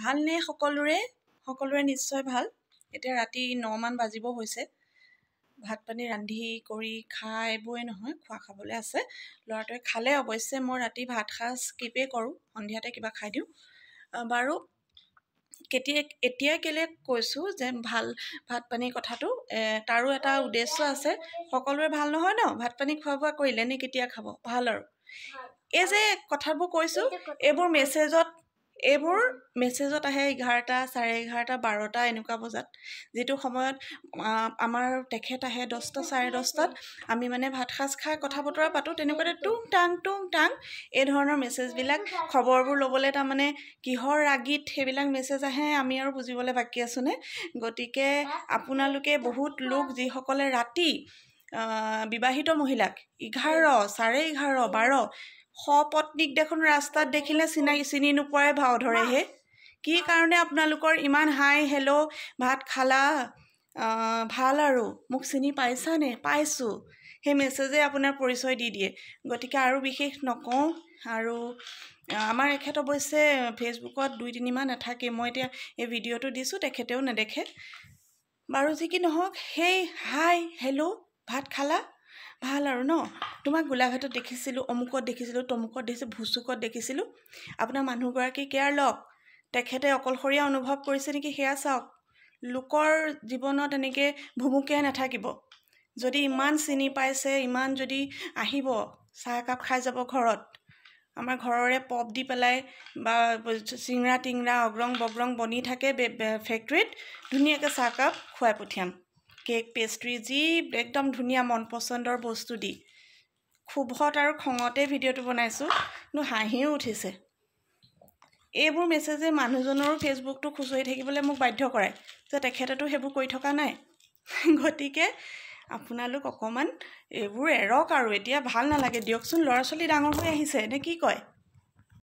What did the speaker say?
ভালনে সকলোৰে নিশ্চয় ভাল এতিয়া ৰাতি 9 মান বাজিব হৈছে ভাত পানী ৰান্ধি কৰি খাই বৈ নহয় খোৱা খাবলৈ আছে ল'ৰাটোৱে খালে অৱশ্যে মই ৰাতি ভাত খাজ স্কিপে কৰোঁ সন্ধিয়াতে কিবা খাই দিওঁ বাৰু এতিয়া কেলে কৈছোঁ যে ভাল ভাত পানীৰ কথাটো তাৰো এটা উদ্দেশ্য আছে সকলোৰে ভাল নহয় ন ভাত পানী খোৱা বোৱা কৰিলে নে কেতিয়া খাব ভাল আৰু এই যে কথাবোৰ কৈছোঁ এইবোৰ মেছেজত আহে 11টা 11:30 12টা এনেকুৱা বজাত যিটো সময়ত আমাৰ তেখেত আহে 10টা 10:30টাত আমি মানে ভাত সাজ খাই কথা বতৰা পাতোঁ তেনেকুৱাতে টুং টাং এই ধৰণৰ মেছেজবিলাক খবৰবোৰ ল'বলৈ তাৰমানে কিহৰ ৰাগিত সেইবিলাক মেছেজ আহে আমি আৰু বুজিবলৈ বাকী আছোনে গতিকে আপোনালোকে বহুত লোক যিসকলে ৰাতি বিবাহিত মহিলাক 11 11:30 12 সপত্নীক দেখোন ৰাস্তাত দেখিলে চিনি নোপোৱাই ভাও ধৰেহে কি কাৰণে আপোনালোকৰ ইমান হাই হেল্ল' ভাত খালা ভাল আৰু মোক চিনি পাইছানে পাইছোঁ সেই মেছেজে আপোনাৰ পৰিচয় দি দিয়ে গতিকে আৰু বিশেষ নকওঁ আৰু আমাৰ এখেত অৱশ্যে ফেচবুকত 2-3 মান নাথাকে মই এতিয়া এই ভিডিঅ'টো দিছোঁ তেখেতেও নেদেখে বাৰু যি কি নহওক সেই হাই হেল্ল' ভাত খালা ভাল আৰু ন তোমাক গোলাঘাটত দেখিছিলোঁ অমুকত দেখিছিলোঁ তমুকত দেখিছিলোঁ ভুচুকত দেখিছিলোঁ আপোনাৰ মানুহগৰাকী কেয়াৰ লওক তেখেতে অকলশৰীয়া অনুভৱ কৰিছে নেকি সেয়া চাওক লোকৰ জীৱনত এনেকৈ ভুমুকিয়াই নাথাকিব যদি ইমান চিনি পাইছে ইমান যদি আহিব চাহ একাপ খাই যাব ঘৰত আমাৰ ঘৰৰে পপ দি পেলাই বা চিংৰা টিংৰা অগ্ৰং বগ্ৰং বনি থাকে ফেক্টৰীত ধুনীয়াকৈ চাহকাপ খুৱাই পঠিয়াম কেক পেষ্ট্ৰি যি একদম ধুনীয়া মন পচন্দৰ বস্তু দি ক্ষোভত আৰু খঙতে ভিডিঅ'টো বনাইছোঁ কিন্তু হাঁহিও উঠিছে এইবোৰ মেছেজে মানুহজনৰো ফেচবুকটো খুচৰি থাকিবলৈ মোক বাধ্য কৰায় যে তেখেতেতো সেইবোৰ কৰি থকা নাই গতিকে আপোনালোক অকণমান এইবোৰ এৰক আৰু এতিয়া ভাল নালাগে দিয়কচোন ল'ৰা ছোৱালী ডাঙৰ হৈ আহিছে নে কি কয়